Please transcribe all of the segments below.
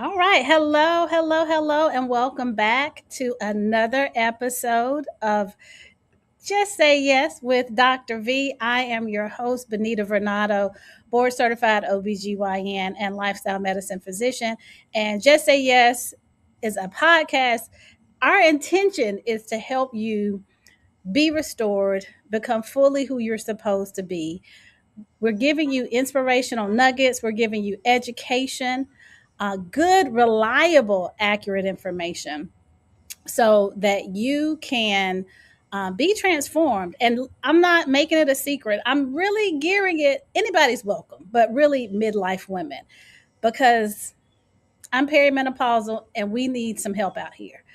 All right. Hello, hello, hello, and welcome back to another episode of Just Say Yes with Dr. V. I am your host, Benita Vernado, board certified OBGYN and lifestyle medicine physician. And Just Say Yes is a podcast. Our intention is to help you be restored, become fully who you're supposed to be. We're giving you inspirational nuggets, we're giving you education, good, reliable, accurate information so that you can be transformed. And I'm not making it a secret. I'm really gearing it, anybody's welcome, but really midlife women, because I'm perimenopausal and we need some help out here.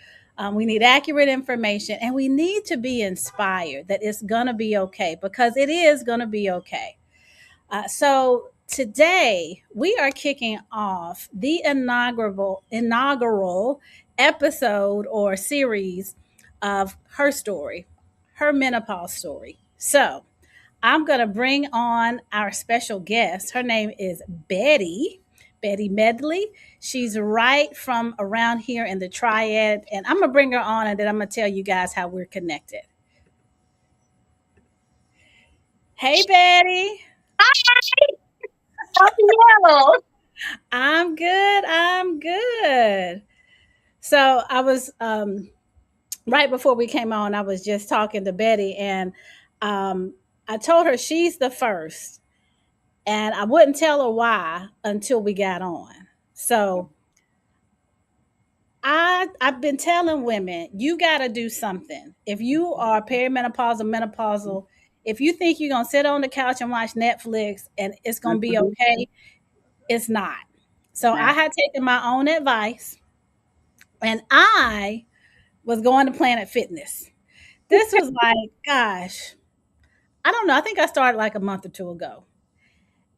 We need accurate information and we need to be inspired that it's going to be okay, because it is going to be okay. So today we are kicking off the inaugural episode or series of her story, her menopause story. So I'm going to bring on our special guest. Her name is Betty Medley. She's right from around here in the Triad, and I'm going to bring her on and then I'm going to tell you guys how we're connected. Hey, Betty. How are you? I'm good. I'm good. So I was right before we came on, I was just talking to Betty, and I told her she's the first, and I wouldn't tell her why until we got on. So I've been telling women, you got to do something. If you are perimenopausal, menopausal, if you think you're gonna sit on the couch and watch Netflix and it's gonna be Mhm. okay, it's not. So I No. had taken my own advice, and I was going to Planet Fitness. This was like, gosh, I don't know. I think I started like a month or two ago.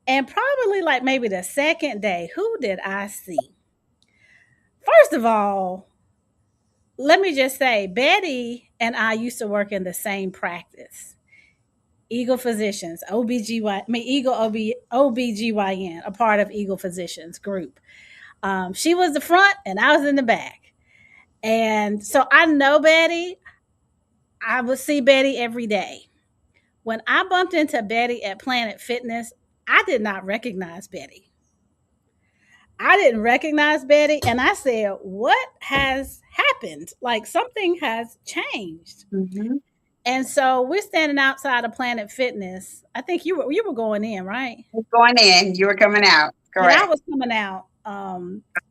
And probably like maybe the second day, who did I see? First of all, let me just say, Betty and I used to work in the same practice. Eagle Physicians, OBGY, I mean, Eagle OBGYN, a part of Eagle Physicians group. She was the front and I was in the back. And so I know Betty. I would see Betty every day. When I bumped into Betty at Planet Fitness, I did not recognize Betty. I didn't recognize Betty. And I said, what has happened? Like something has changed. Mhm. And so we're standing outside of Planet Fitness. I think you were going in, right? Was going in, you were coming out. Yeah, I Correct. was coming out.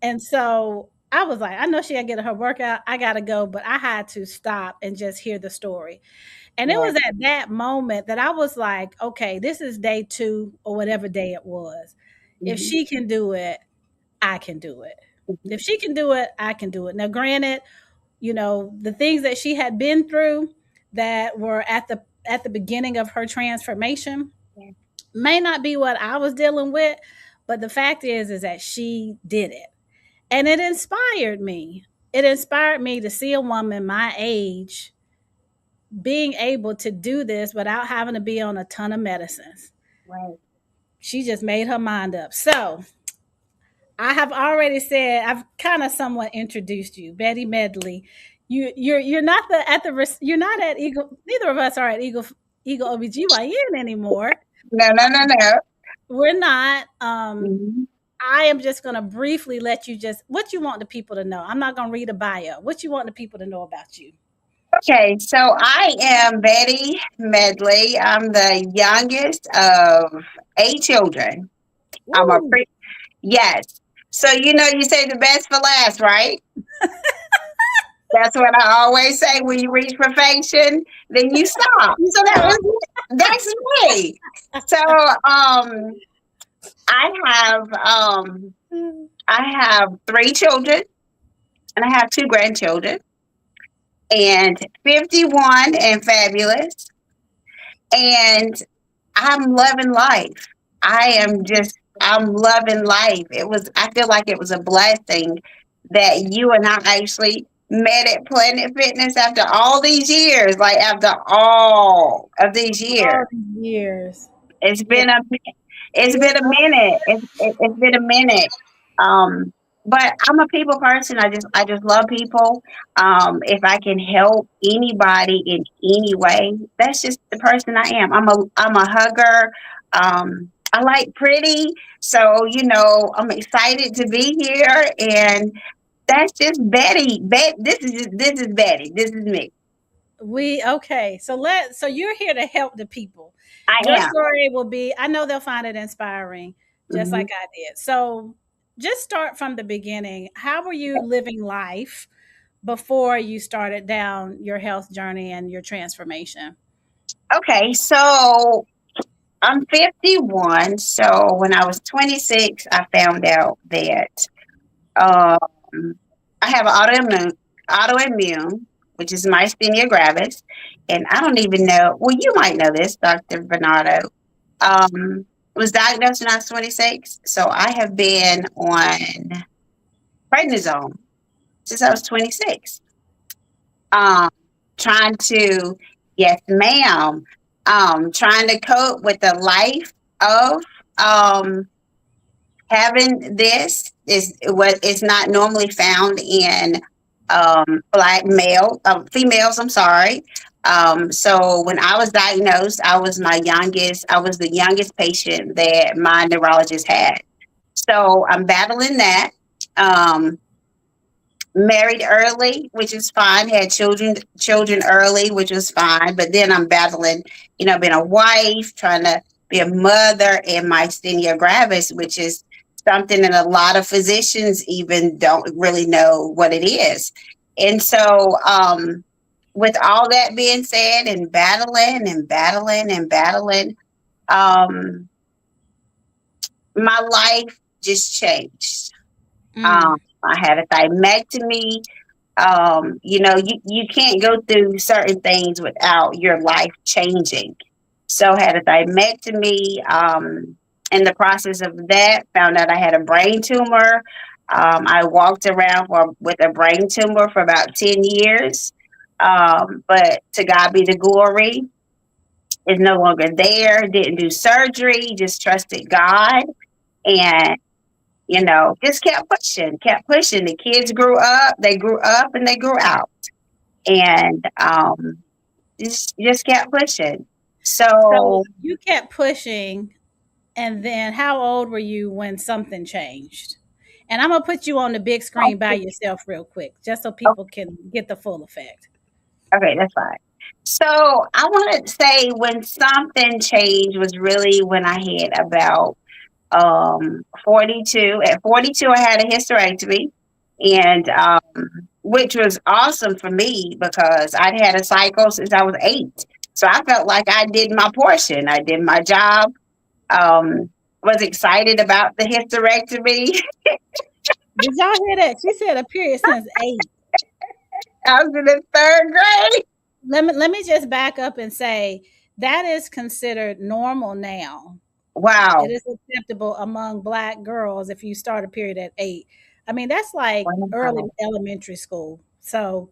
And so I was like, I know she got to get her workout. I got to go, but I had to stop and just hear the story. And it Right. was at that moment that I was like, okay, this is day 2 or whatever day it was. If Mhm. she can do it, I can do it. Mhm. If she can do it, I can do it. Now, granted, the things that she had been through that were at the beginning of her transformation Yeah. may not be what I was dealing with, but the fact is that she did it. And it inspired me. It inspired me to see a woman my age being able to do this without having to be on a ton of medicines. Right. She just made her mind up. So I have already said, I've kind of somewhat introduced you, Betty Medley. You're not you're not at Eagle. Neither of us are at Eagle OBGYN anymore. No, no, no, no. We're not. Mhm. I am just going to briefly let you just what you want the people to know. I'm not going to read a bio. What you want the people to know about you? Okay, so I am Betty Medley. I'm the youngest of 8 children. I'm a Ooh, pre yes. So you say the best for last, right? That's what I always say. When you reach perfection, then you stop. you So stop. that's me. So I have um I have 3 children and I have 2 grandchildren and 51 and fabulous. And I'm loving life. I'm loving life. I feel like it was a blessing that you and I actually met at Planet Fitness after all these years, like after all of these All years. these years. It's Yeah. been a it's been a minute. It's been a minute. Um, but I'm a people person. I just love people. If I can help anybody in any way, that's just the person I am. I'm a hugger. I like pretty, so I'm excited to be here, and that's just Betty. This is Betty. This is me. We okay. So you're here to help the people. I Your am. story will be, I know they'll find it inspiring, just Hmm. like I did. So just start from the beginning. How were you living life before you started down your health journey and your transformation? Okay, so I'm 51. So when I was 26, I found out that Um, I have autoimmune, which is myasthenia gravis, and I don't even know. Well, you might know this, Dr. Bernardo. Was diagnosed when I was 26, so I have been on prednisone since I was 26. Um, trying to, yes, ma'am, trying to cope with the life of um having this is what is not normally found in females. I'm sorry. So when I was diagnosed, I was the youngest patient that my neurologist had. So I'm battling that. Um, Married early, which is fine. Had children early, which was fine. But then I'm battling, being a wife, trying to be a mother, and myasthenia gravis, which is something that a lot of physicians even don't really know what it is. And so, with all that being said, and battling and battling and battling, um, my life just changed. Mm, I had a thymectomy. You can't go through certain things without your life changing. So had a thymectomy. In the process of that, found out I had a brain tumor. I walked around with a brain tumor for about 10 years. But to God be the glory, is no longer there. Didn't do surgery, just trusted God. And just kept pushing, kept pushing. The kids grew up, they grew up, and they grew out, and just kept pushing. so So, you kept pushing, and then how old were you when something changed? And I'm gonna put you on the big screen by okay, yourself real quick, just so people can get the full effect. okay, that's fine. So, I want to say when something changed was really when I had about 42. At 42, I had a hysterectomy, and which was awesome for me because I'd had a cycle since I was 8. So I felt like I did my portion. I did my job. Um, was excited about the hysterectomy. Did y'all hear that? She said a period since 8. I was in the third grade. Let me just back up and say that is considered normal now. It Wow. is acceptable among black girls if you start a period at 8. I mean, that's like early Wow. elementary school. So,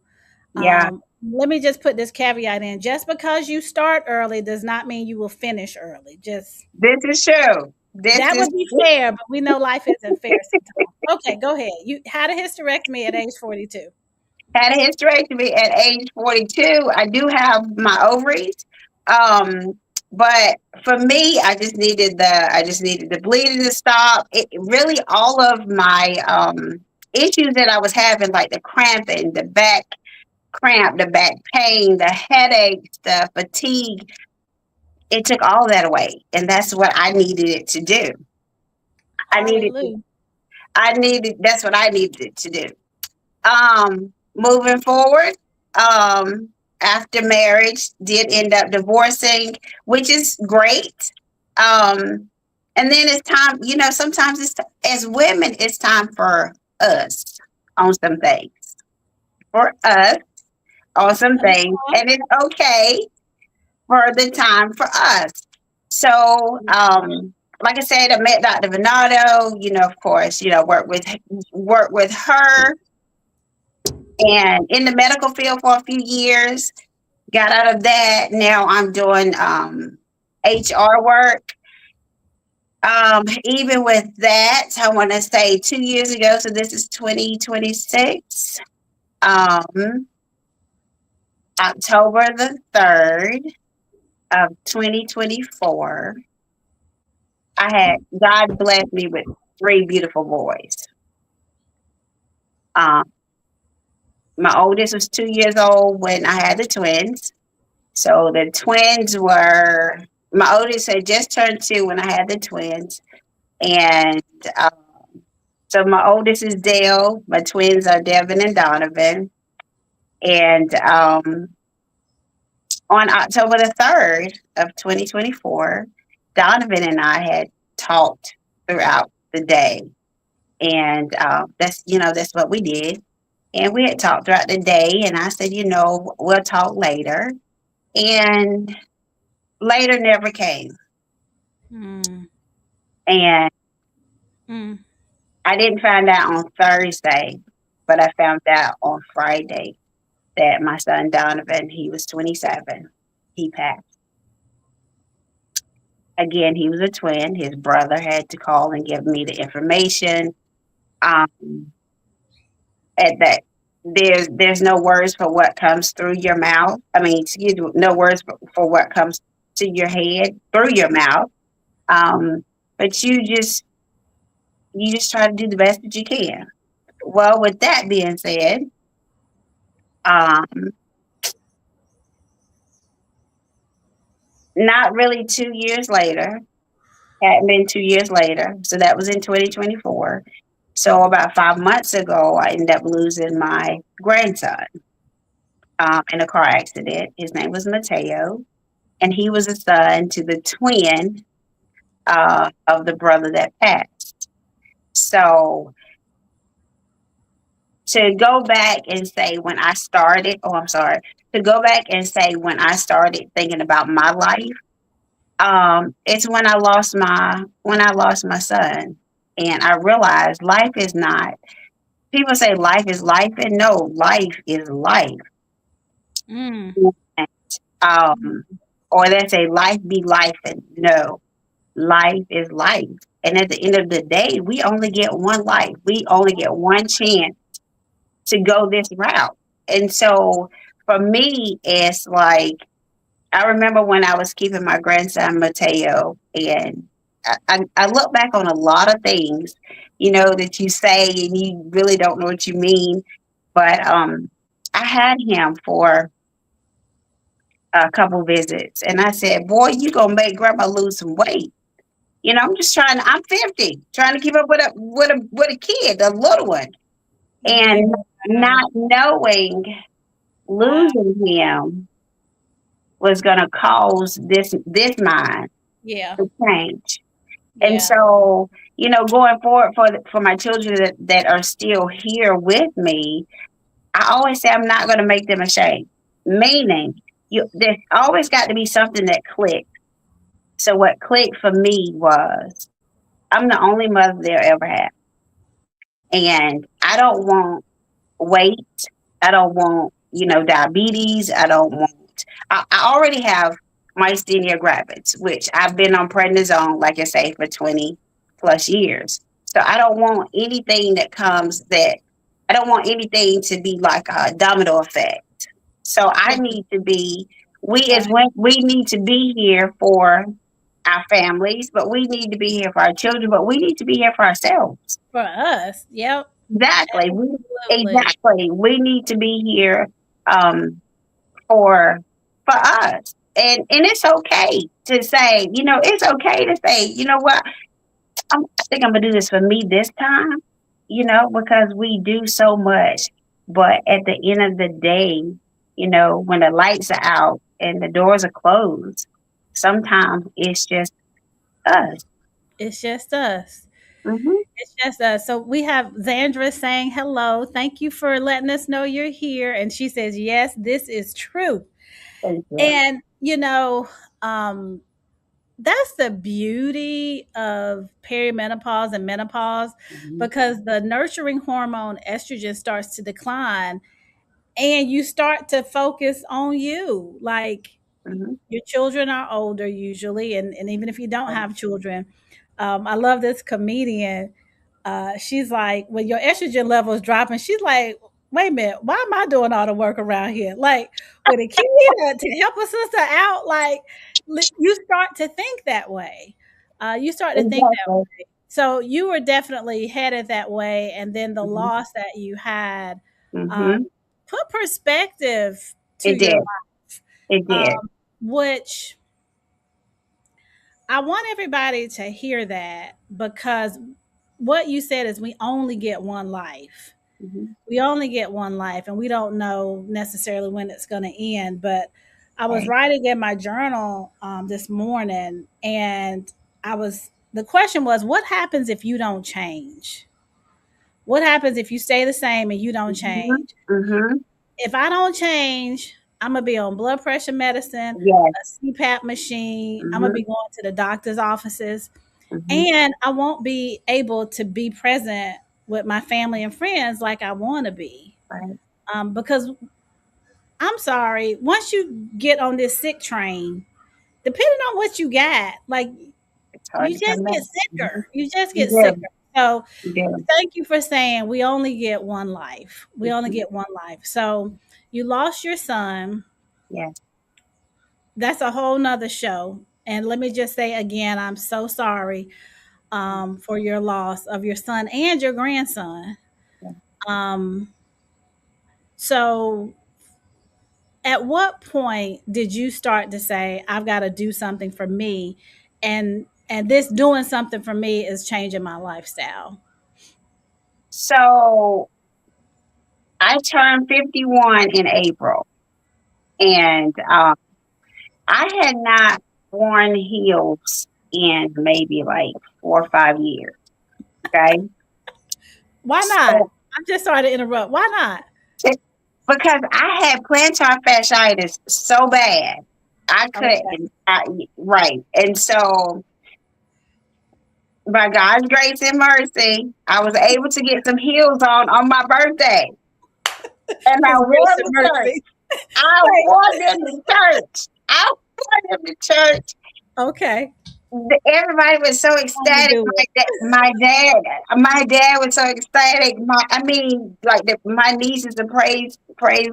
Yeah, let me just put this caveat in. Just because you start early does not mean you will finish early. Just this is true. This that is would be fair, but we know life isn't fair sometimes. Okay, go ahead. You had a hysterectomy at age 42. had a hysterectomy at age 42. I do have my ovaries. Um, but for me, I just needed the bleeding to stop. It really all of my issues that I was having, like the cramping, the back cramp, the back pain, the headaches, the fatigue, it took all that away. And that's what I needed it to do. I needed to, Hallelujah. that's what I needed it to do. Moving forward, um, after marriage, did end up divorcing, which is great. Um, and then it's time, sometimes as women, it's time for us on some things, for us on some things, and it's okay for the time for us. So, like I said, I met Dr. Venado, of course, work with her and in the medical field for a few years. Got out of that. Now I'm doing HR work. Even with that, I want to say 2 years ago, so this is 2026, um, October the 3rd of 2024, God blessed me with three beautiful boys. Um, my oldest was 2 years old when I had the twins. So the twins were, my oldest had just turned 2 when I had the twins. And so my oldest is Dale. My twins are Devin and Donovan. And on October the 3rd of 2024, Donovan and I had talked throughout the day. And that's what we did. And we had talked throughout the day. And I said, we'll talk later. And later never came. Mm, And mm. I didn't find out on Thursday, but I found out on Friday that my son Donovan, he was 27. He passed. Again, he was a twin. His brother had to call and give me the information. Um, at that, there's no words for what comes through your mouth. I mean, excuse me, no words for what comes to your head through your mouth. But you just try to do the best that you can. Well, with that being said, um, not really 2 years later, hadn't been 2 years later. So that was in 2024. So about 5 months ago, I ended up losing my grandson in a car accident. His name was Mateo, and he was a son to the twin of the brother that passed. So to go back and say when I started, oh, I'm sorry, to go back and say when I started thinking about my life, it's when I lost my son, and I realized life is not. People say life is life, and no, life is life. Mm. And, um, or they say life be life, and no, life is life. And at the end of the day, we only get one life. We only get one chance to go this route. And so for me, it's like I remember when I was keeping my grandson Mateo, and I look back on a lot of things, that you say and you really don't know what you mean. But I had him for a couple visits, and I said, "Boy, you gonna make Grandma lose some weight." I'm just trying. I'm 50, trying to keep up with a kid, a little one, Yeah. and not knowing Wow. losing him was gonna cause this mind Yeah. to change. And Yeah. so, going forward for my children that are still here with me, I always say I'm not going to make them ashamed. Meaning, there's always got to be something that clicked. So what clicked for me was I'm the only mother they'll ever have, and I don't want weight. I don't want diabetes. I don't want. I already have myasthenia gravis, which I've been on prednisone, like I say, for 20 plus years. So I don't want anything that comes that I don't want anything to be like a domino effect. So I need to be. Right. We need to be here for our families, but we need to be here for our children, but we need to be here for ourselves. For us. Yep. Exactly. Absolutely. Exactly. We need to be here um, for us, and it's okay to say, it's okay to say, what, I think I'm gonna do this for me this time, because we do so much, but at the end of the day, when the lights are out and the doors are closed, sometimes it's just us. It's just us. Hmm. It's just us. So we have Zandra saying hello. Thank you for letting us know you're here. And she says, yes, this is true. Thank you. And, um, that's the beauty of perimenopause and menopause, Hmm. because the nurturing hormone estrogen starts to decline, and you start to focus on you. Like, Hmm. your children are older usually, and even if you don't have children, I love this comedian. She's like, when your estrogen level is dropping, she's like, wait a minute, why am I doing all the work around here? Like, with a kid to help a sister out, like, you start to think that way. You start to think that Exactly. way. So you were definitely headed that way. And then the Hmm. loss that you had Hmm. put perspective to It your did. life, It did. which I want everybody to hear that because what you said is we only get one life. Hmm. We only get one life, and we don't know necessarily when it's going to end. But I was Right. writing in my journal this morning, and the question was, what happens if you don't change? What happens if you stay the same and you don't Hmm. change? Hmm. If I don't change, I'm gonna be on blood pressure medicine, Yes. a CPAP machine. I'm gonna Hmm. be going to the doctor's offices, Hmm. and I won't be able to be present with my family and friends like I want to be. Right. Because I'm sorry, once you get on this sick train, depending on what you got, like It's hard you to just come back. get Hmm. sicker. You just You get do. sicker. So You do. thank you for saying we only get one life. We only Hmm. get one life. So you lost your son. Yes. That's a whole nother show. And let me just say again, I'm so sorry for your loss of your son and your grandson. Yes. Um, so, at what point did you start to say, "I've got to do something for me," and this doing something for me is changing my lifestyle? So I turned 51 in April, and I had not worn heels in maybe like 4 or 5 years. Okay. Why not? So I'm just sorry to interrupt. Why not? because I had plantar fasciitis so bad, I Okay. couldn't. Right. And so, by God's grace and mercy, I was able to get some heels on my birthday. And I His wore grace them and to church. mercy. I Wait. wore them to church. I wore them to church. Okay. Everybody was so Time to ecstatic. do it. My dad was so ecstatic. I mean, like my nieces, the praise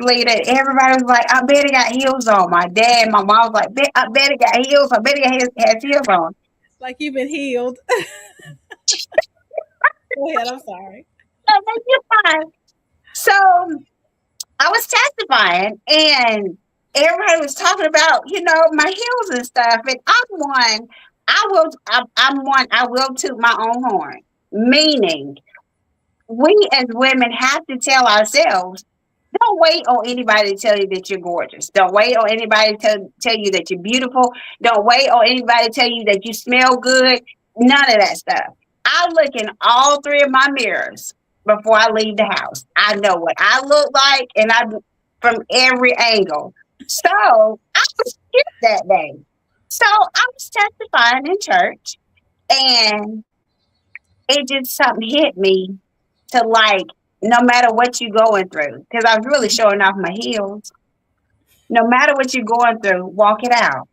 leader. Everybody was like, "I bet he got heels on." My dad, my mom was like, "I bet he got heels. I bet he has heels on." Like you've been healed. Go ahead. I'm sorry. I'm like, "You're fine." So I was testifying, and everybody was talking about, my heels and stuff. And I'm one. I'm one. I will toot my own horn. Meaning, we as women have to tell ourselves, don't wait on anybody to tell you that you're gorgeous. Don't wait on anybody to tell you that you're beautiful. Don't wait on anybody to tell you that you smell good. None of that stuff. I look in all three of my mirrors before I leave the house. I know what I look like, and I from every angle. So I was cute that day. So I was testifying in church, and it just something hit me to like, no matter what you're going through, because I was really showing off my heels. No matter what you're going through, walk it out.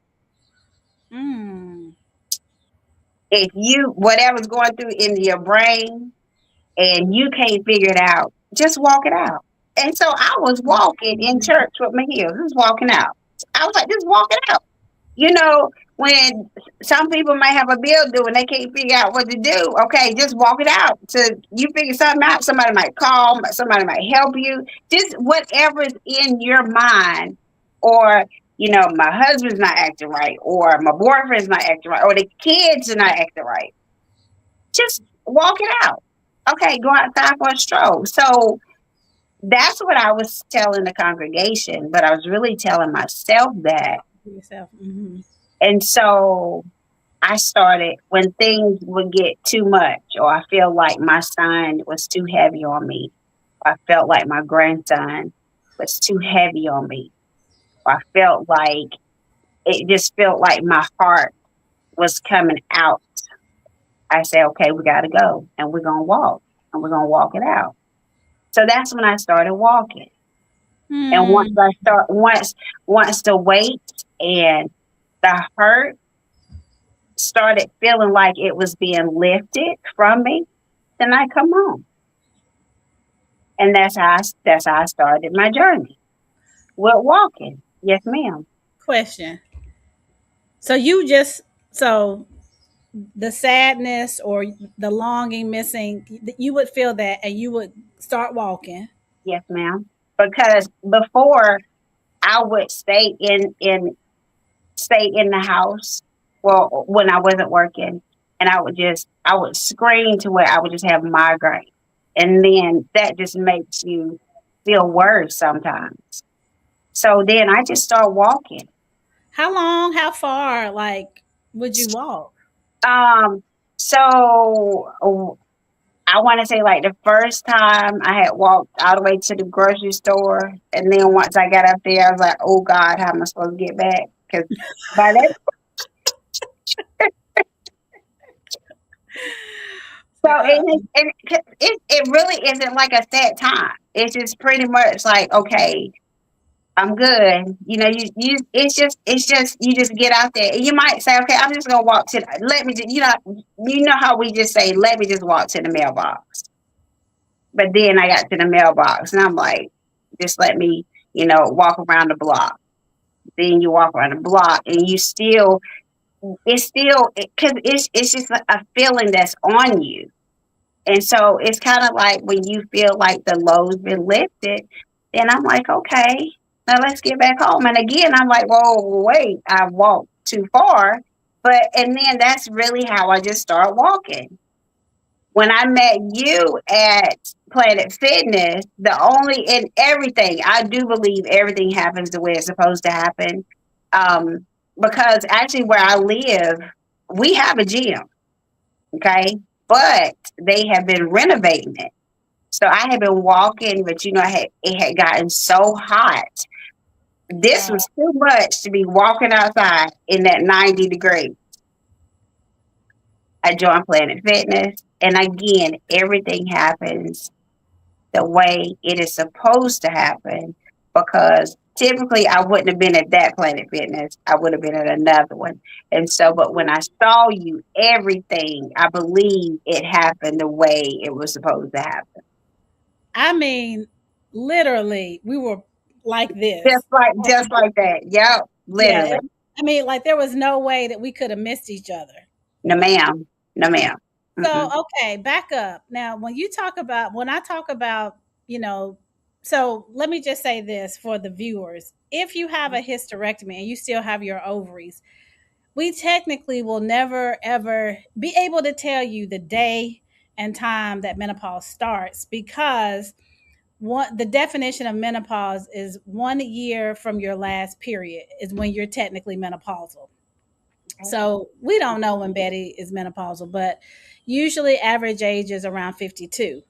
Mm. If whatever's going through in your brain and you can't figure it out, just walk it out. And so I was walking in church with my heels, just walking out. I was like, just walk it out. When some people may have a bill due and they can't figure out what to do, okay, just walk it out. To you figure something out, somebody might call, somebody might help you. Just whatever's in your mind, or my husband's not acting right, or my boyfriend's not acting right, or the kids are not acting right. Just walk it out. Okay, go outside for a stroll. So that's what I was telling the congregation, but I was really telling myself that. Yourself. Hmm. And so I started, when things would get too much, or I feel like my son was too heavy on me, or I felt like my grandson was too heavy on me, or I felt like it just felt like my heart was coming out. I said, okay, we got to go, and we're going to walk, and we're going to walk it out. So that's when I started walking. And Hmm. once the weight and the hurt started feeling like it was being lifted from me, then I come home. And that's how I started my journey with walking. Yes, ma'am. Question. So you just so the sadness or the longing missing, you would feel that and you would start walking. Yes, ma'am. Because before I would stay in the house. Well, when I wasn't working, and I would scream to where I would just have migraine, and then that just makes you feel worse sometimes. So then I just start walking. How long, how far like would you walk? Um, so I want to say like the first time I had walked all the way to the grocery store, and then once I got up there, I was like, "Oh God, how am I supposed to get back?" Because by that, so it really isn't like a set time. It's just pretty much like, okay, I'm good. You know, it's just you just get out there. You might say, okay, I'm just gonna walk to. Let me just, you know how we just say, let me just walk to the mailbox. But then I got to the mailbox, and I'm like, just let me, walk around the block. Then you walk around the block, and it's still because it's just a feeling that's on you. And so it's kind of like when you feel like the load's been lifted, then I'm like, okay, now let's get back home. And again, I'm like, whoa, wait, I walked too far. And then that's really how I just start walking. When I met you at Planet Fitness, in everything, I do believe everything happens the way it's supposed to happen. Because actually, where I live, we have a gym, okay? But they have been renovating it. So I had been walking, but it had gotten so hot. This Wow. was too much to be walking outside in that 90 degree. I joined Planet Fitness, and again, everything happens the way it is supposed to happen because typically I wouldn't have been at that Planet Fitness. I would have been at another one. And so, but when I saw you, everything, I believe it happened the way it was supposed to happen. I mean, literally, we were like Just this. like, just like that. Yep. Yeah. Literally. I mean, like there was no way that we could have missed each other. No, ma'am. No, ma'am. So, Mm-mm. okay, back up. Now, when I talk about, you know, so let me just say this for the viewers. If you have a hysterectomy and you still have your ovaries, we technically will never ever be able to tell you the day and time that menopause starts because the definition of menopause is 1 year from your last period is when you're technically menopausal. So we don't know when Betty is menopausal, but usually average age is around 52.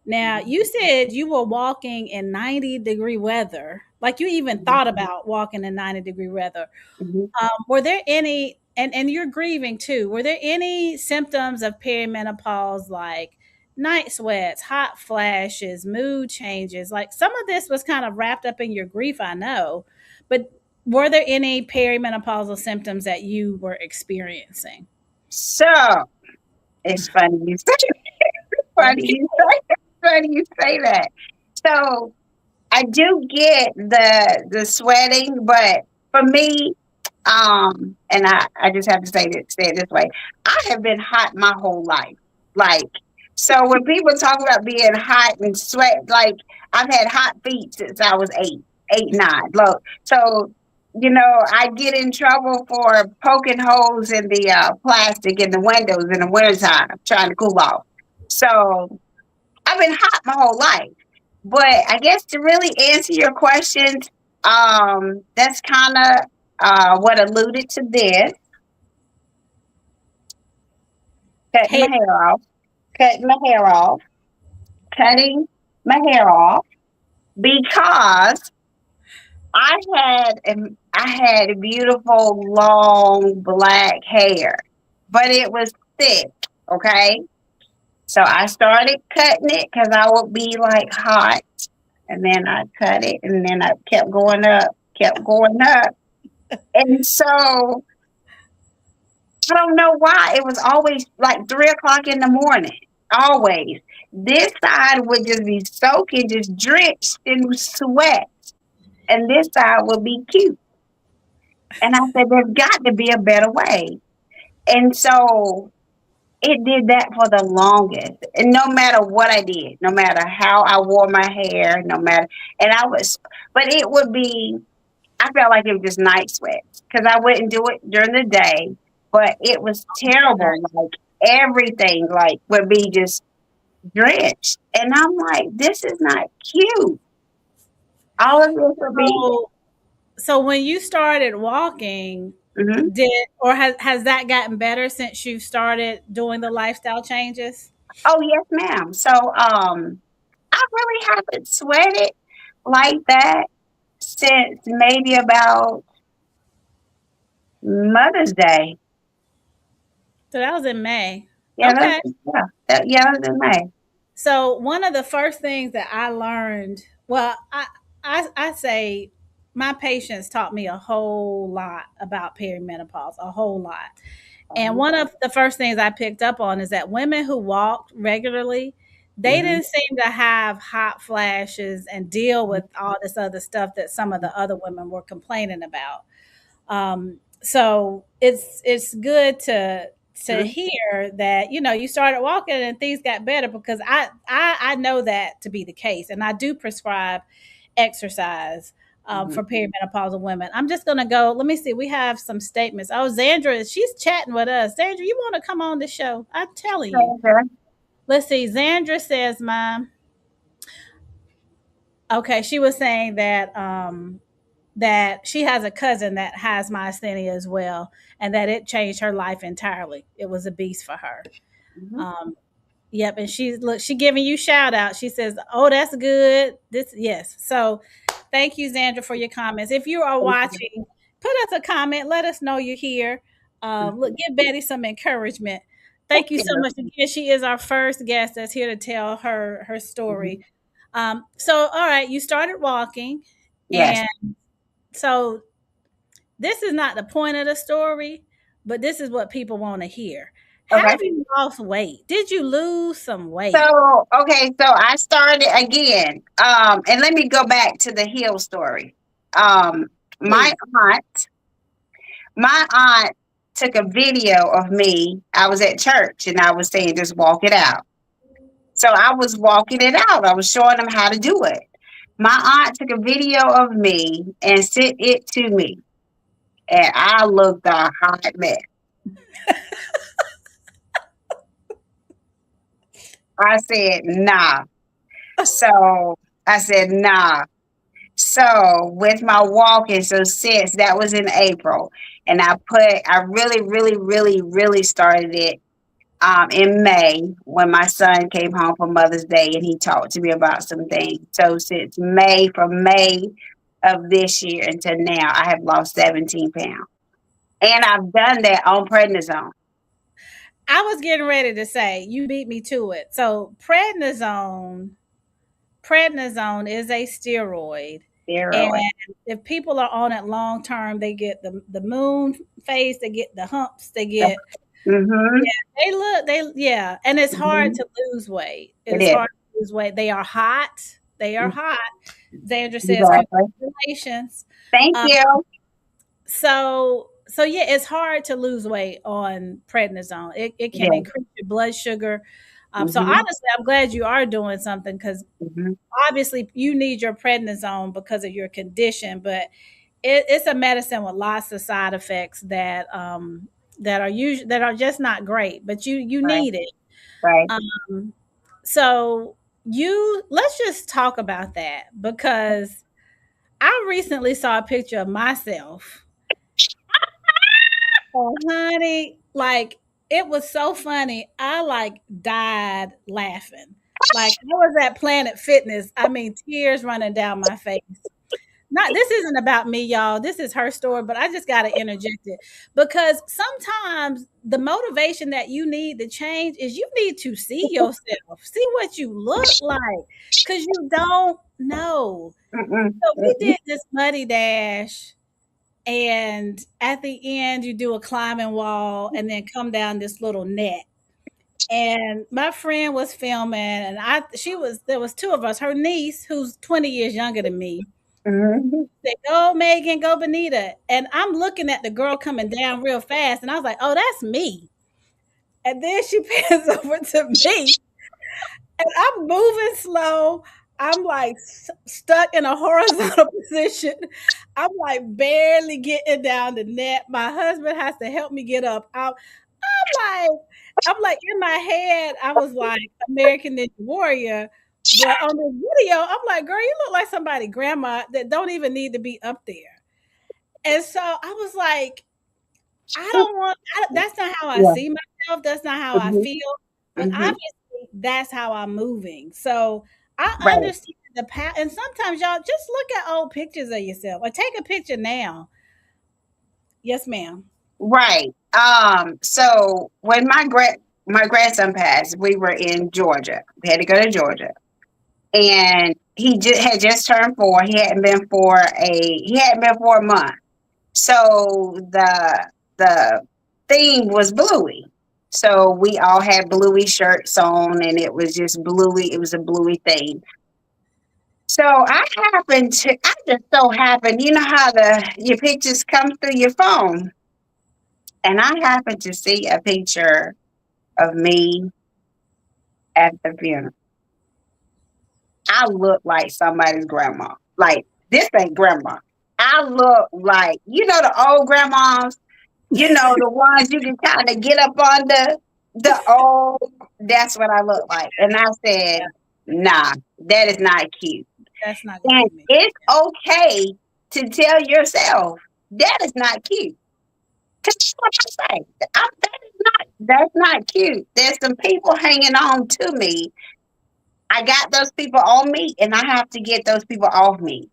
Now, you said you were walking in 90-degree weather. Like you even Mhm. thought about walking in 90-degree weather. Mhm. Were there any, and you're grieving too, were there any symptoms of perimenopause like night sweats, hot flashes, mood changes? Like some of this was kind of wrapped up in your grief, I know, but were there any perimenopausal symptoms that you were experiencing? So it's funny you say funny you say funny you say that. So I do get the sweating, but for me, and I just have to say it this way. I have been hot my whole life. Like, so when people talk about being hot and sweat, like I've had hot feet since I was 9. Look, so I get in trouble for poking holes in the plastic in the windows in the wintertime, trying to cool off. So I've been hot my whole life. But I guess to really answer your questions, that's kind of what alluded to this. Cutting my Hey, hair off, cutting my hair off, cutting my hair off because I had beautiful long black hair, but it was thick. Okay, so I started cutting it because I would be like hot, and then I cut it, and then I kept going up, kept going up. And so I don't know why. It was always like 3 o'clock in the morning. Always. This side would just be soaking, just drenched in sweat. And this side would be cute. And I said, there's got to be a better way. And so it did that for the longest. And no matter what I did, no matter how I wore my hair, no matter, and I was, but it would be, I felt like it was just night sweats because I wouldn't do it during the day, but it was terrible. Like everything, like would be just drenched, and I'm like, this is not cute. All of this would be. So, so when you started walking, Hmm. did or has that gotten better since you started doing the lifestyle changes? Oh yes, ma'am. So I really haven't sweated like that since maybe about Mother's Day. So that was in May. Yeah, Okay. that was in May. So one of the first things that I learned, well, I say my patients taught me a whole lot about perimenopause, a whole lot. And Hmm. one of the first things I picked up on is that women who walked regularly, they Hmm. didn't seem to have hot flashes and deal with all this other stuff that some of the other women were complaining about. So it's good to hear that you started walking and things got better because I know that to be the case, and I do prescribe exercise Hmm. for perimenopausal women. I'm just gonna go. Let me see. We have some statements. Oh, Zandra, she's chatting with us. Zandra, you want to come on the show? I'm telling you. Okay. Let's see. Zandra says, "Mom." Okay, she was saying that she has a cousin that has myasthenia as well, and that it changed her life entirely. It was a beast for her. Hmm. Um, yep, and she giving you shout out. She says, "Oh, that's good." This yes. So, thank you, Zandra, for your comments. If you are watching, put us a comment. Let us know you're here. Look, give Betty some encouragement. Thank you so much again. She is our first guest that's here to tell her Hmm. story. So, all right, you started walking, Yes. and so this is not the point of the story, but this is what people want to hear. Okay. Have you lost weight? Did you lose some weight? So okay, so I started again. And let me go back to the heel story. Um, my Please. aunt, my aunt took a video of me. I was at church and I was saying, just walk it out. So I was walking it out. I was showing them how to do it. My aunt took a video of me and sent it to me. And I looked a hot mess. I said, nah. So I said, nah. So with my walking, so since that was in April, and I really, really, really, really started it in May when my son came home for Mother's Day and he talked to me about some things. So since May, from May of this year until now, I have lost 17 pounds. And I've done that on prednisone. I was getting ready to say you beat me to it. So prednisone is a steroid, and Steroid. if people are on it long term, they get the moon face, they get the humps, they get Mm-hmm. yeah, yeah, and it's hard Mm-hmm. to lose weight. It It is hard is. to lose weight. They are hot. They are hot. Xandra says, Exactly. "Congratulations." Thank Um, you. so yeah, it's hard to lose weight on prednisone. It It can is. increase your blood sugar. So Mm-hmm. honestly, I'm glad you are doing something because Mm-hmm. obviously you need your prednisone because of your condition, but it's a medicine with lots of side effects that are just not great. But you Right. need it. Right. Um, so you let's just talk about that because I recently saw a picture of myself. Oh, honey, like it was so funny. I like died laughing. Like I was at Planet Fitness. I mean, tears running down my face. Not this isn't about me, y'all. This is her story, but I just got to interject it because sometimes the motivation that you need to change is you need to see yourself, see what you look like, because you don't know. Mm-mm. So we Mm-mm. did this muddy dash And at the end, you do a climbing wall and then come down this little net. And my friend was filming, and there was two of us. Her niece, who's 20 years younger than me, Mhm. said, "Go, Megan, go, Benita." And I'm looking at the girl coming down real fast, and I was like, "Oh, that's me." And then she pans over to me, and I'm moving slow. I'm like stuck in a horizontal position. I'm like barely getting down the net. My husband has to help me get up. Like, I'm like in my head, I was like American Ninja Warrior, but on the video, I'm like, girl, you look like somebody grandma that don't even need to be up there. And so I was like, that's not how I Yeah. see myself. That's not how I Mhm. feel. But Mhm. obviously, that's how I'm moving. So I Right. understand the path. And sometimes y'all just look at old pictures of yourself or take a picture now. Yes, ma'am. Right. So when my grandson passed, we were in Georgia. We had to go to Georgia, and had just turned 4. He hadn't been for a month. So the theme was bluey. So we all had bluey shirts on, and it was just bluey. It was a bluey theme. So I just so happened, you know how your pictures come through your phone, and I happened to see a picture of me at the funeral. I look like somebody's grandma. Like, this ain't grandma. I look like, the old grandmas, the ones you can kind of get up under the old, that's what I look like. And I said, nah, that is not cute. That's not gonna And be me. it's okay to tell yourself that is not cute. That's what I say. That's not cute. There's some people hanging on to me. I got those people on me, and I have to get those people off me. Mm,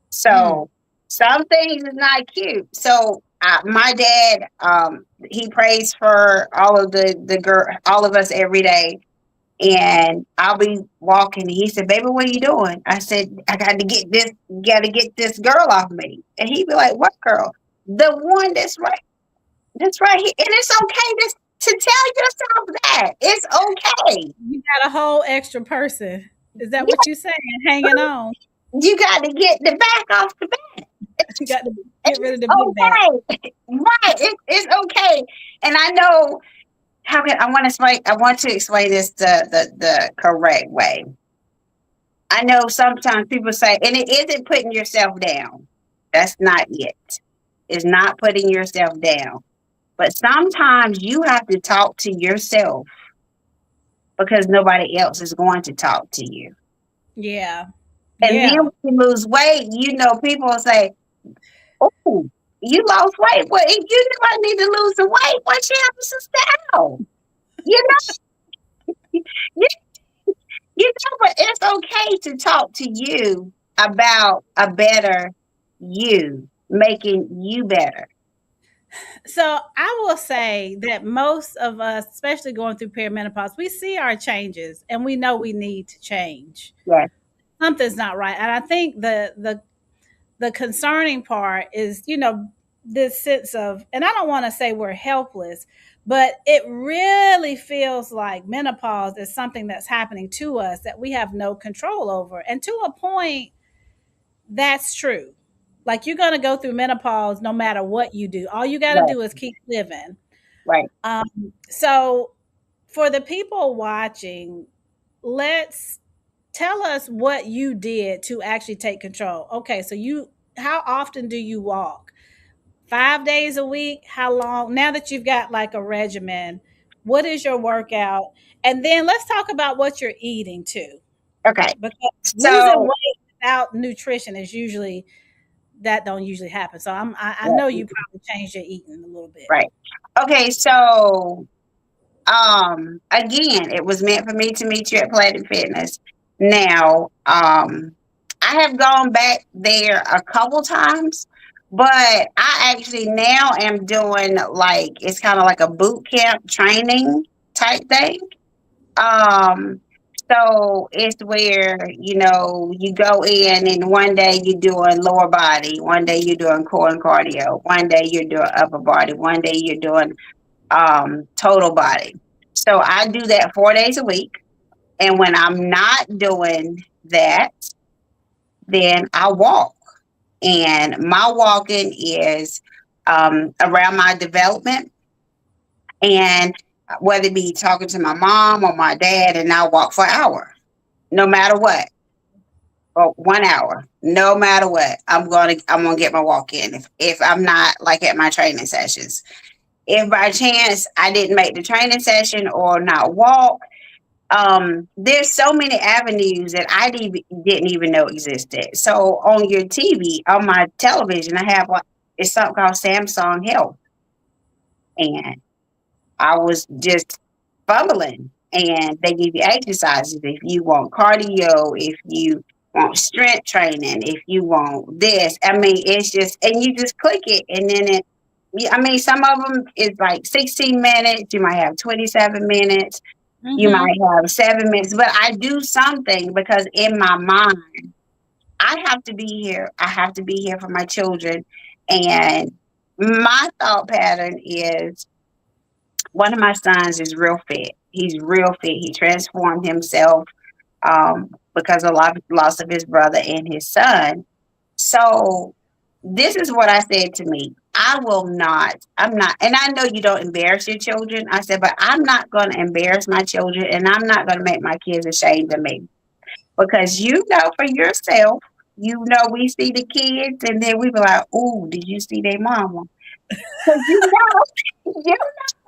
So some things is not cute. So my dad, he prays for all of the girl, all of us every day. And I'll be walking, and he said, "Baby, what are you doing?" I said, "I got to get this girl off me." And he'd be like, "What girl?" The one that's right here. And it's okay to tell yourself that. It's okay. you got a whole extra person. Is that what you saying? Hanging on. You got to get the back off the back. You got to get rid of It's the big back. okay. Right. It's okay. And I know I want to explain this the correct way. I know sometimes people say, and it isn't putting yourself down. That's not it. It's not putting yourself down. But sometimes you have to talk to yourself because nobody else is going to talk to you. Yeah. And then Yeah. when you lose weight, people will say, "Oh, you lost weight. Well, if you knew I need to lose the weight, what you have to style?" You know, you, but it's okay to talk to you about a better you, making you better. So I will say that most of us, especially going through perimenopause, we see our changes and we know we need to change. Yes, Something's not right. And I think the concerning part is, this sense of, and I don't want to say we're helpless, but it really feels like menopause is something that's happening to us that we have no control over. And to a point, that's true. Like, you're going to go through menopause no matter what you do. All you got to right, do is keep living. right, So, for the people watching, let's tell us what you did to actually take control. Okay, so how often do you walk? 5 days a week? How long? Now that you've got like a regimen, what is your workout? And then let's talk about what you're eating too, okay. because losing So, weight without nutrition is usually that don't usually happen. So I know right, you probably changed your eating a little bit. right. Okay, so again, it was meant for me to meet you at Planet Fitness. Now, I have gone back there a couple times, but I actually now am doing, like, it's kind of like a boot camp training type thing. Um So it's where, you go in and one day you're doing lower body, one day you're doing core and cardio, one day you're doing upper body, one day you're doing total body. So I do that 4 days a week. And when I'm not doing that, then I walk. And my walking is around my development, and whether it be talking to my mom or my dad, and I walk for an hour, no matter what, or 1 hour, no matter what. I'm gonna get my walk in if I'm not like at my training sessions. If by chance I didn't make the training session or not walk, there's so many avenues that didn't even know existed. So on your TV, on my television, I have it's something called Samsung Health, and I was just fumbling. And they give you exercises if you want cardio, if you want strength training, if you want this. I mean, it's just, and you just click it, and then I mean, some of them is like 16 minutes. You might have 27 minutes. You Mm-hmm. might have 7 minutes, but I do something because in my mind, I have to be here. I have to be here for my children. And my thought pattern is one of my sons is real fit. He's real fit. He transformed himself because of loss of his brother and his son. So this is what I said to me. I'm not, and I know you don't embarrass your children. I said, but I'm not going to embarrass my children, and I'm not going to make my kids ashamed of me. Because you know for yourself, we see the kids, and then we be like, "Ooh, did you see their mama?" Because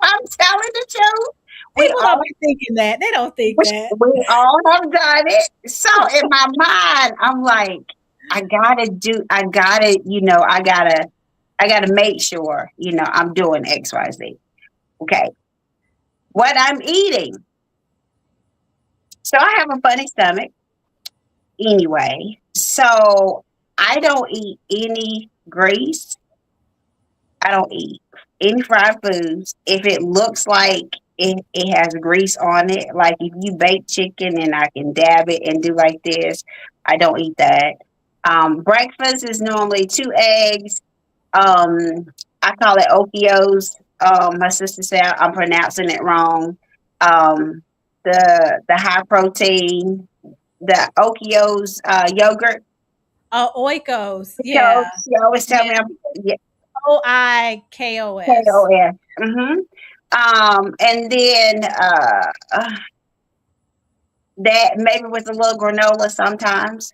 I'm telling the truth. We People don't all be thinking that. They don't think that. we all have done it. So in my mind, I'm like, I gotta make sure, I'm doing XYZ. Okay. What I'm eating. So I have a funny stomach anyway. So I don't eat any grease. I don't eat any fried foods. If it looks like it has grease on it, like if you bake chicken and I can dab it and do like this, I don't eat that. Breakfast is normally 2 eggs. Um, I call it Okios. My sister said I'm pronouncing it wrong. Um, the high protein, the Okios yogurt. Oh, oikos. So Yeah. she always tell Yeah. me I'm yeah, OIKOS. KOS. And then that maybe with a little granola sometimes.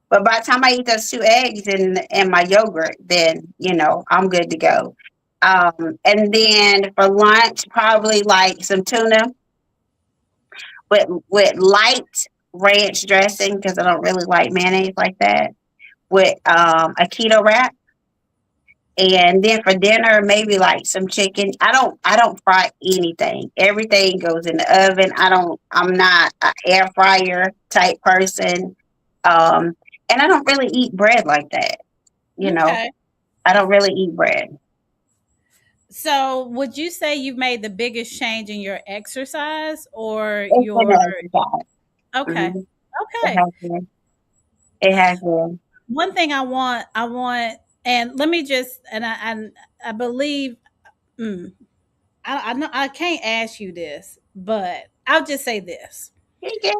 But by the time I eat those 2 eggs and my yogurt, then I'm good to go. And then for lunch, probably like some tuna with light ranch dressing because I don't really like mayonnaise like that. With a keto wrap, and then for dinner maybe like some chicken. I don't fry anything. Everything goes in the oven. I'm not an air fryer type person. Um, and I don't really eat bread like that. You know, Okay. I don't really eat bread. So, would you say you've made the biggest change in your exercise or It's been your an exercise. okay. Mhm. It Okay. has been. It has been. One thing I want and let me just and I believe mm, I know I can't ask you this, but I'll just say this. Yeah.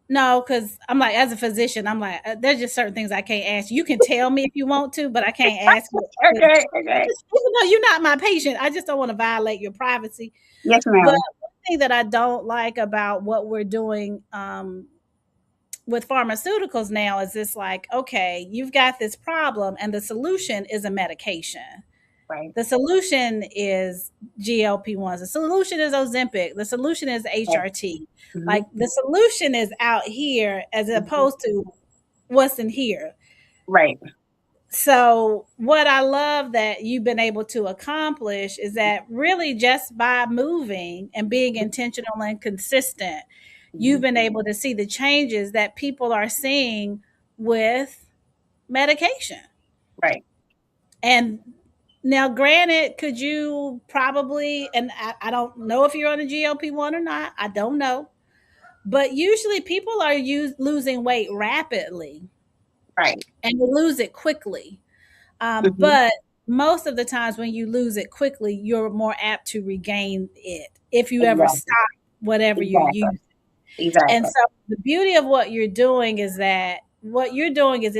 No, because I'm like, as a physician, I'm like, there's just certain things I can't ask you. You can tell me if you want to, but I can't ask you. Okay. Okay. Even though you're not my patient, I just don't want to violate your privacy. Yes, But ma'am. one thing that I don't like about what we're doing with pharmaceuticals now is it's like, okay, you've got this problem, and the solution is a medication. Right. The solution is GLP-1s. The solution is Ozempic. The solution is Right. HRT. Mm-hmm. Like the solution is out here as Mm-hmm. opposed to what's in here. Right. So, what I love that you've been able to accomplish is that really just by moving and being intentional and consistent, Mm-hmm. you've been able to see the changes that people are seeing with medication. Right. And now, granted, could you probably, and I don't know if you're on a GLP-1 or not, I don't know, But usually people are losing weight rapidly Right. and they lose it quickly. Hmm. But most of the times when you lose it quickly, you're more apt to regain it if you ever Exactly. stop whatever you're Exactly. using. And Exactly. so the beauty of what you're doing is that what you're doing is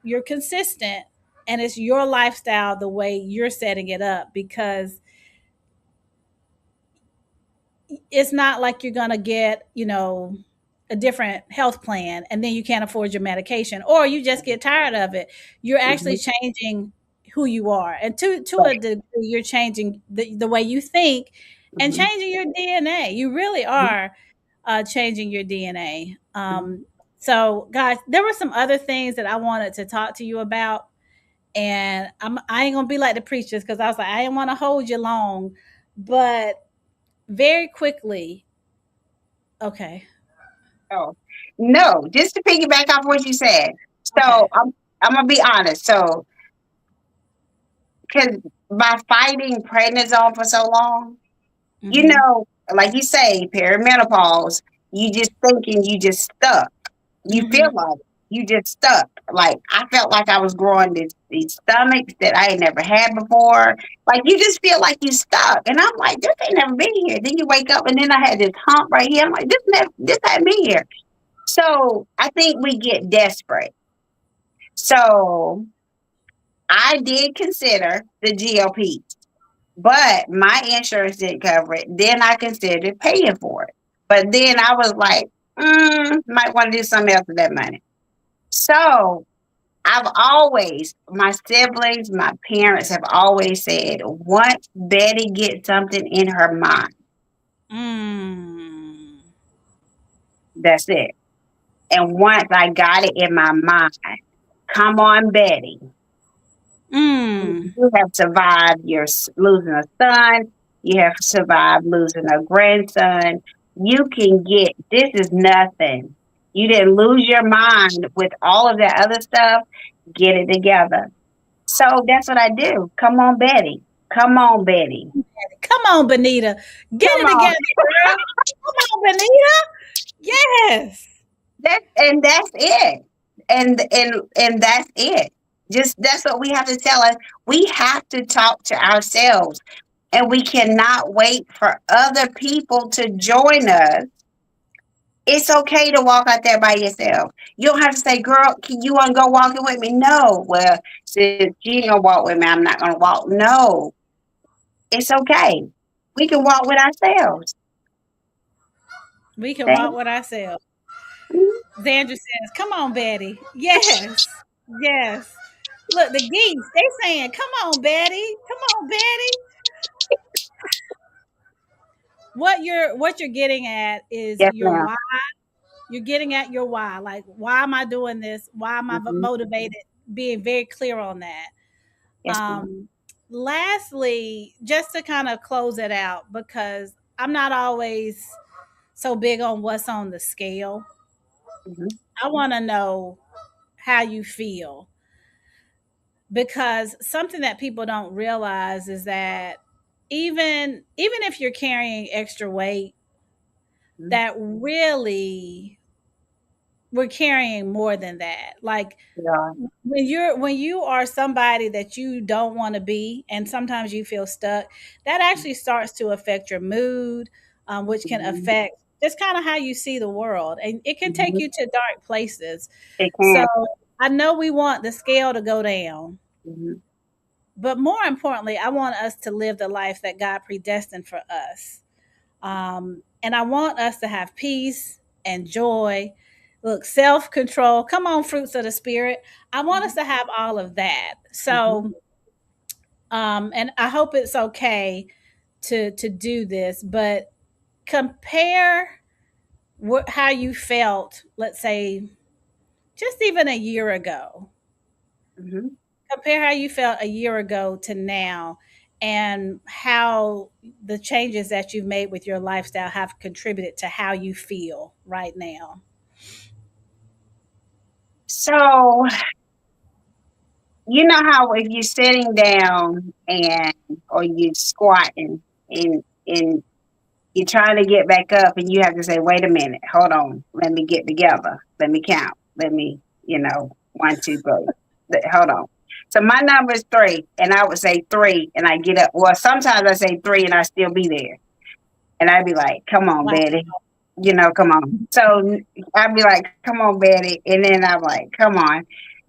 you're consistent and it's your lifestyle the way you're setting it up, because it's not like you're going to get, a different health plan and then you can't afford your medication or you just get tired of it. You're actually Hmm. changing who you are. And to a Right. degree, you're changing the way you think and Hmm. changing your DNA. You really Hmm. are changing your DNA. Hmm. So, guys, there were some other things that I wanted to talk to you about. And I ain't going to be like the preachers because I was like, I didn't want to hold you long. But very quickly, okay. Oh, no, just to piggyback off what you said. Okay. So I'm gonna be honest. So because by fighting prednisone for so long, you Mhm. know, like you say, perimenopause, you just thinking you just stuck. You feel Mhm. like you just stuck. Like I felt like I was growing these stomachs that I had never had before. Like you just feel like you stuck. And I'm like, this ain't never been here. Then you wake up and then I had this hump right here. I'm like, this hadn't been here. So I think we get desperate. So I did consider the GLP, but my insurance didn't cover it. Then I considered paying for it. But then I was like, might want to do something else with that money. So I've always, my siblings, my parents have always said, once Betty gets something in her mind, Mm. that's it. And once I got it in my mind, come on, Betty. Mm. You have survived your losing a son. You have survived losing a grandson. You can get, this is nothing. You didn't lose your mind with all of that other stuff. Get it together. So that's what I do. Come on, Betty. Come on, Betty. Come on, Benita. Get Come it on. together, girl. Come on, Benita. Yes. That's it. And that's it. Just that's what we have to tell us. We have to talk to ourselves. And we cannot wait for other people to join us. It's okay to walk out there by yourself. You don't have to say, girl, can you want to go walking with me? No. Well, since you ain't gonna walk with me, I'm not gonna walk. No. It's okay. We can walk with ourselves. We can walk Okay? with ourselves. Xandra says, come on, Betty. Yes. Yes. Look, the geese, they saying, come on, Betty. Come on, Betty. What you're getting at is Yes, your ma'am. why. You're getting at your why. Like, why am I doing this? Why am I Hmm. motivated? Being very clear on that. Yes, ma'am. Um, Lastly, just to kind of close it out, because I'm not always so big on what's on the scale. Hmm. I want to know how you feel, because something that people don't realize is that even if you're carrying extra weight, Hmm. that really we're carrying more than that. Like Yeah. when you are somebody that you don't want to be and sometimes you feel stuck, that actually starts to affect your mood, which can Hmm. affect just kind of how you see the world, and it can take Hmm. you to dark places. It So can. I know we want the scale to go down, Hmm. but more importantly, I want us to live the life that God predestined for us. And I want us to have peace and joy. Look, self control. Come on, fruits of the spirit. I want us to have all of that. Hmm. So, and I hope it's okay to do this, but compare how you felt. Let's say just even a year ago. Hmm. Compare how you felt a year ago to now, and how the changes that you've made with your lifestyle have contributed to how you feel right now. So you know how if you're sitting down and or you squatting in You're trying to get back up and you have to say, wait a minute, hold on, let me get together. Let me count. Let me, 1, 2, 3. Hold on. So my number is 3, and I would say 3, and I get up. Well, sometimes I say 3, and I still be there, and I'd be like, "Come on, Wow. Betty, come on." So I'd be like, "Come on, Betty," and then I'm like, "Come on."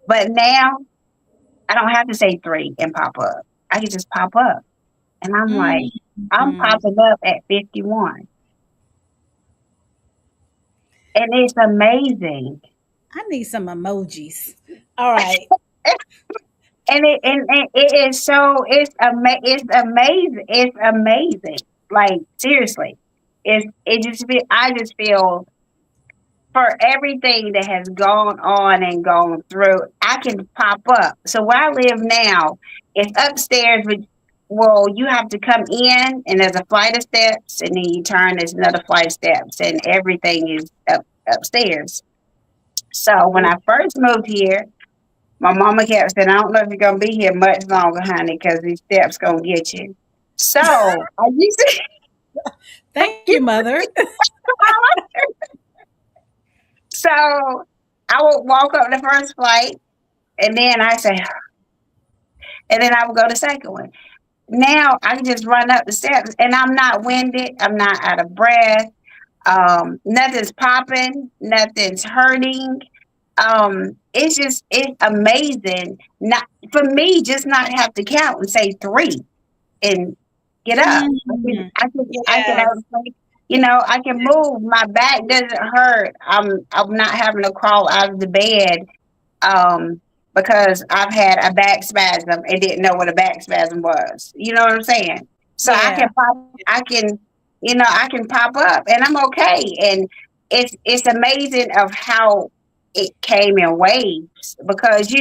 But now I don't have to say 3 and pop up. I can just pop up, and I'm like, I'm Mhm. popping up at 51. And it's amazing. I need some emojis. All right. And it is so it's amazing. It's amazing. Like seriously. It just feel I just feel for everything that has gone on and gone through, I can pop up. So where I live now, it's upstairs with well, you have to come in and there's a flight of steps and then you turn, there's another flight of steps and everything is upstairs. So when I first moved here, my mama kept saying, I don't know if you're gonna be here much longer, honey, because these steps gonna get you. So I used to Thank you, mother. so I would walk up the first flight and then I say and then I would go to the second one. Now I can just run up the steps and I'm not winded, I'm not out of breath, nothing's popping, nothing's hurting. It's amazing not for me just not have to count and say 3 and get up. Mhm. I can Yes. actually, I can move. My back doesn't hurt. I'm not having to crawl out of the bed um, because I've had a back spasm and didn't know what a back spasm was. You know what I'm saying? So Yeah. I can pop up and I'm okay. And it's amazing of how it came in waves because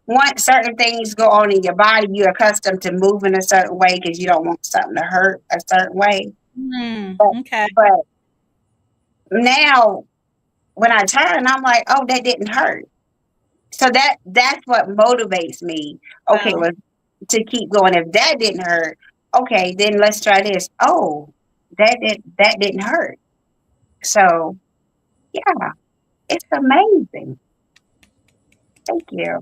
once certain things go on in your body, you're accustomed to moving a certain way because you don't want something to hurt a certain way. But Okay. but now when I turn, I'm like, oh, that didn't hurt. So that's what motivates me. Okay, Wow. well, to keep going. If that didn't hurt, okay, then let's try this. Oh, that didn't hurt. So yeah, it's amazing. Thank you.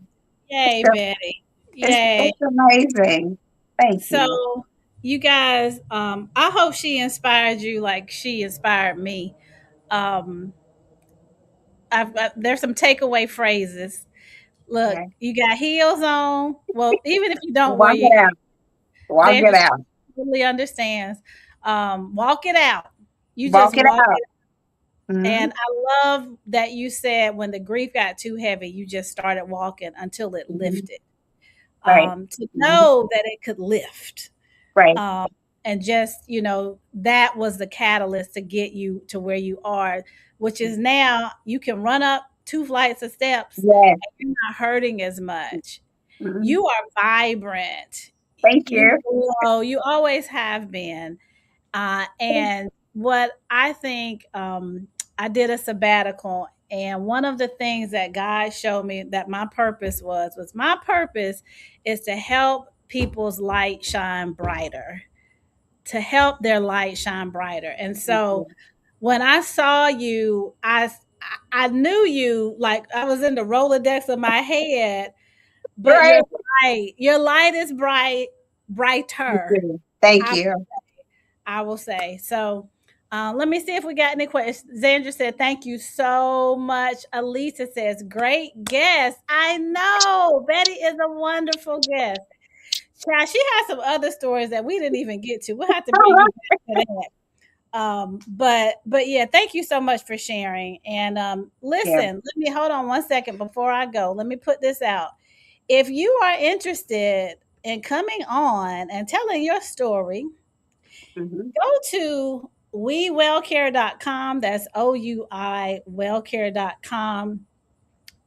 It's Yay, a, Betty. Yay. it's amazing. Thank you. So, you guys, I hope she inspired you like she inspired me. Um, there's some takeaway phrases. Look, Okay. you got heels on. Well, even if you don't wear Walk your it heels, out. Walk it Sandra out. totally understands. Walk it out. You just Walk it walk out. it. Hmm. And I love that you said when the grief got too heavy, you just started walking until it Hmm. lifted. Right. To Hmm. know that it could lift. Right. Um, and just, that was the catalyst to get you to where you are, which is now you can run up 2 flights of steps Yes. and you're not hurting as much. Hmm. You are vibrant. Thank You you. glow. You always have been. And what I think, I did a sabbatical, and one of the things that God showed me that my purpose was my purpose is to help people's light shine brighter, to help their light shine brighter. And Thank so you. when I saw you, I knew you like I was in the Rolodex of my head, but Right. your light is Thank brighter. you. Thank I you. I will say. So let me see if we got any questions. Zandra said, thank you so much. Elisa says, great guest. I know. Betty is a wonderful guest. Child, she has some other stories that we didn't even get to. We'll have to bring you back to that. But yeah, thank you so much for sharing. And Yeah. listen, let me hold on one second before I go. Let me put this out. If you are interested in coming on and telling your story, Hmm. go to wewellcare.com. That's OUI wellcare.com.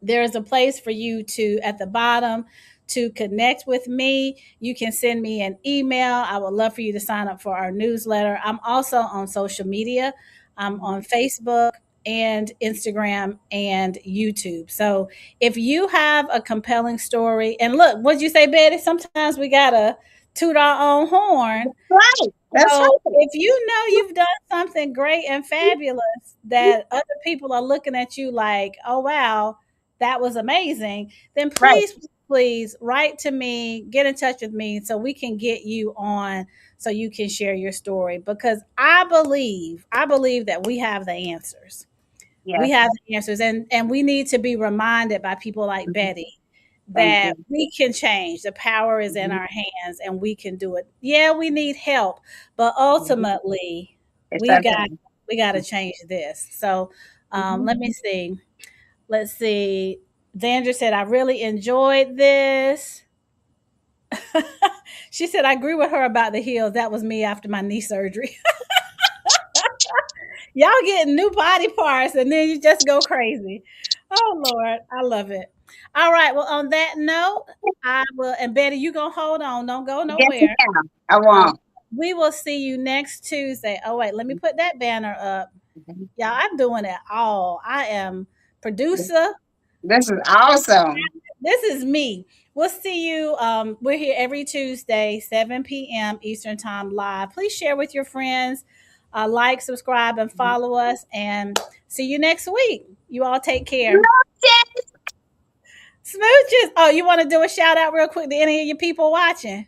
There's a place for you to, at the bottom, to connect with me. You can send me an email. I would love for you to sign up for our newsletter. I'm also on social media. I'm Hmm. on Facebook and Instagram and YouTube. So if you have a compelling story, and look, what'd you say, Betty? Sometimes we gotta toot our own horn. Right. That's So right. if you know you've done something great and fabulous that other people are looking at you like, oh wow, that was amazing, then Right. please write to me, get in touch with me so we can get you on so you can share your story because I believe that we have the answers. We Yes. have the answers and we need to be reminded by people like Mhm. Betty Thank that you. we can change. The power is in Mhm. our hands and we can do it. Yeah, we need help, but Mhm. ultimately It's we got okay. we got to change this. So Mhm. let me see. Let's see. Zandra said, I really enjoyed this. She said, I agree with her about the heels. That was me after my knee surgery. Y'all getting new body parts and then you just go crazy. Oh Lord, I love it. All right. Well, on that note, I will and Betty, you gonna hold on. Don't go Yes, nowhere. ma'am. I Um, won't. we will see you next Tuesday. Oh wait, let me put that banner up. Mhm. Y'all, I'm doing it all. I am producer. This is awesome. This is me. We'll see you. We're here every Tuesday, 7 p.m. Eastern Time live. Please share with your friends, like, subscribe, and Mhm. follow us. And see you next week. You all take care. Smooches. Oh, you want to do a shout out real quick to any of your people watching?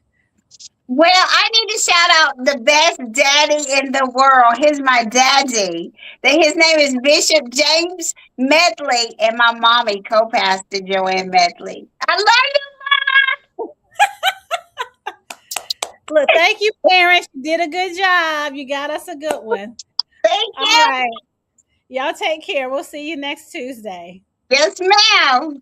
Well, I need to shout out the best daddy in the world. He's my daddy. His name is Bishop James Medley and my mommy, co-pastor Joanne Medley. I love you. Look, thank you, parents. You did a good job. You got us a good one. Thank All you. right. Y'all take care. We'll see you next Tuesday. Yes, ma'am.